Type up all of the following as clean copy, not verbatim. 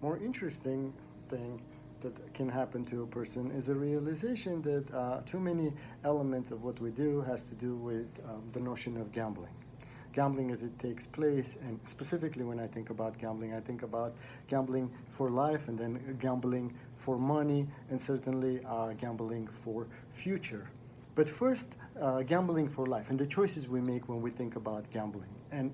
more interesting thing that can happen to a person is a realization that too many elements of what we do has to do with the notion of gambling. Gambling as it takes place, and specifically when I think about gambling, I think about gambling for life and then gambling for money and certainly gambling for future. But first, gambling for life and the choices we make when we think about gambling. And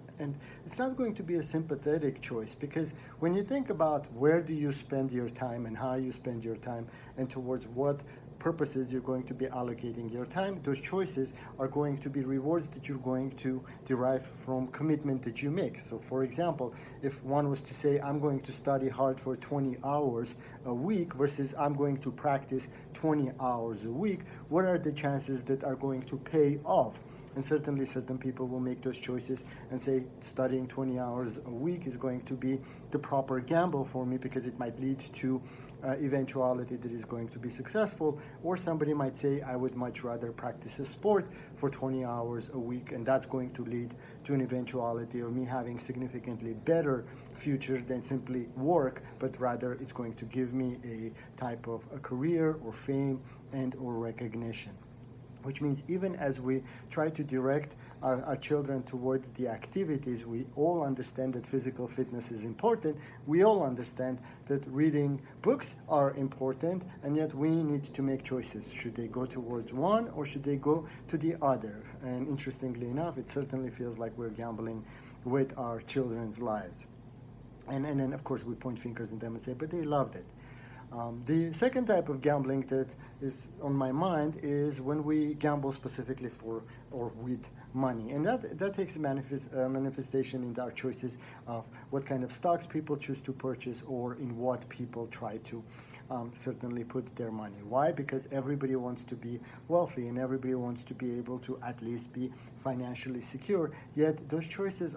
it's not going to be a sympathetic choice because when you think about where do you spend your time and how you spend your time and towards what purposes you're going to be allocating your time, those choices are going to be rewards that you're going to derive from commitment that you make. So for example, if one was to say, I'm going to study hard for 20 hours a week versus I'm going to practice 20 hours a week, what are the chances that are going to pay off? And certainly certain people will make those choices and say studying 20 hours a week is going to be the proper gamble for me because it might lead to eventuality that is going to be successful. Or somebody might say I would much rather practice a sport for 20 hours a week, and that's going to lead to an eventuality of me having significantly better future than simply work, but rather it's going to give me a type of a career or fame and or recognition. Which means even as we try to direct our children towards the activities, we all understand that physical fitness is important. We all understand that reading books are important, and yet we need to make choices. Should they go towards one or should they go to the other? And interestingly enough, it certainly feels like we're gambling with our children's lives. And then, of course, we point fingers at them and say, but they loved it. The second type of gambling that is on my mind is when we gamble specifically for or with money. And that takes a manifestation in our choices of what kind of stocks people choose to purchase or in what people try to certainly put their money. Why? Because everybody wants to be wealthy and everybody wants to be able to at least be financially secure. Yet those choices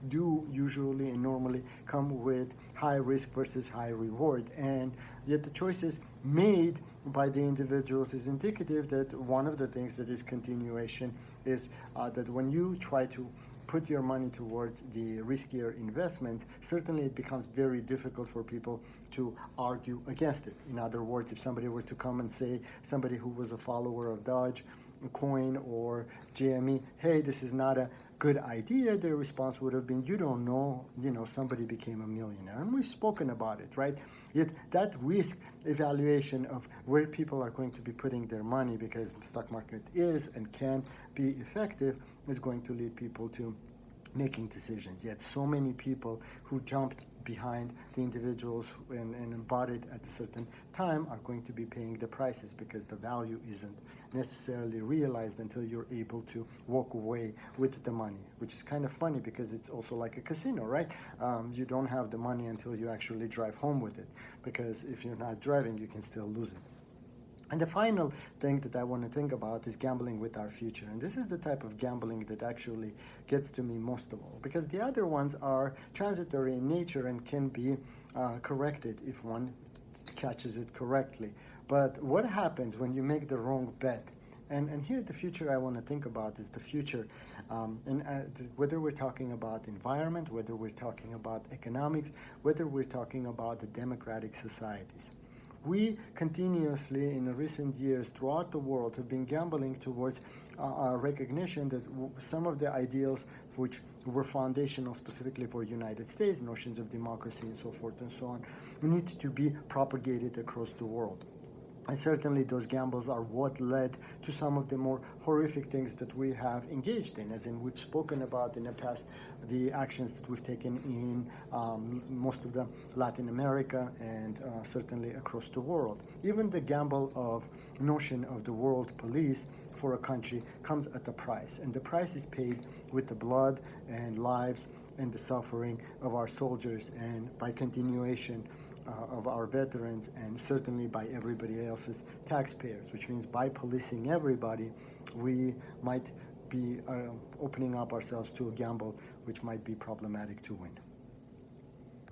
do usually and normally come with high risk versus high reward. And yet the choices made by the individuals is indicative that one of the things that is continuation is that when you try to put your money towards the riskier investments, certainly it becomes very difficult for people to argue against it. In other words, if somebody were to come and say, somebody who was a follower of Doge coin or GME, hey, this is not a good idea, their response would have been, you don't know, somebody became a millionaire. And we've spoken about it, right? Yet that risk evaluation of where people are going to be putting their money, because the stock market is and can be effective, is going to lead people to making decisions. Yet so many people who jumped behind the individuals and bought it at a certain time are going to be paying the prices because the value isn't necessarily realized until you're able to walk away with the money, which is kind of funny because it's also like a casino, right? You don't have the money until you actually drive home with it, because if you're not driving, you can still lose it. And the final thing that I want to think about is gambling with our future. And this is the type of gambling that actually gets to me most of all, because the other ones are transitory in nature and can be corrected if one catches it correctly. But what happens when you make the wrong bet? And here the future I want to think about is the future. Whether we're talking about environment, whether we're talking about economics, whether we're talking about the democratic societies. We continuously, in the recent years, throughout the world, have been gambling towards recognition that some of the ideals which were foundational specifically for the United States, notions of democracy and so forth and so on, need to be propagated across the world. And certainly those gambles are what led to some of the more horrific things that we have engaged in, as in we've spoken about in the past, the actions that we've taken in most of the Latin America and certainly across the world. Even the gamble of notion of the world police for a country comes at a price, and the price is paid with the blood and lives and the suffering of our soldiers, and by continuation of our veterans, and certainly by everybody else's taxpayers, which means by policing everybody, we might be opening up ourselves to a gamble which might be problematic to win.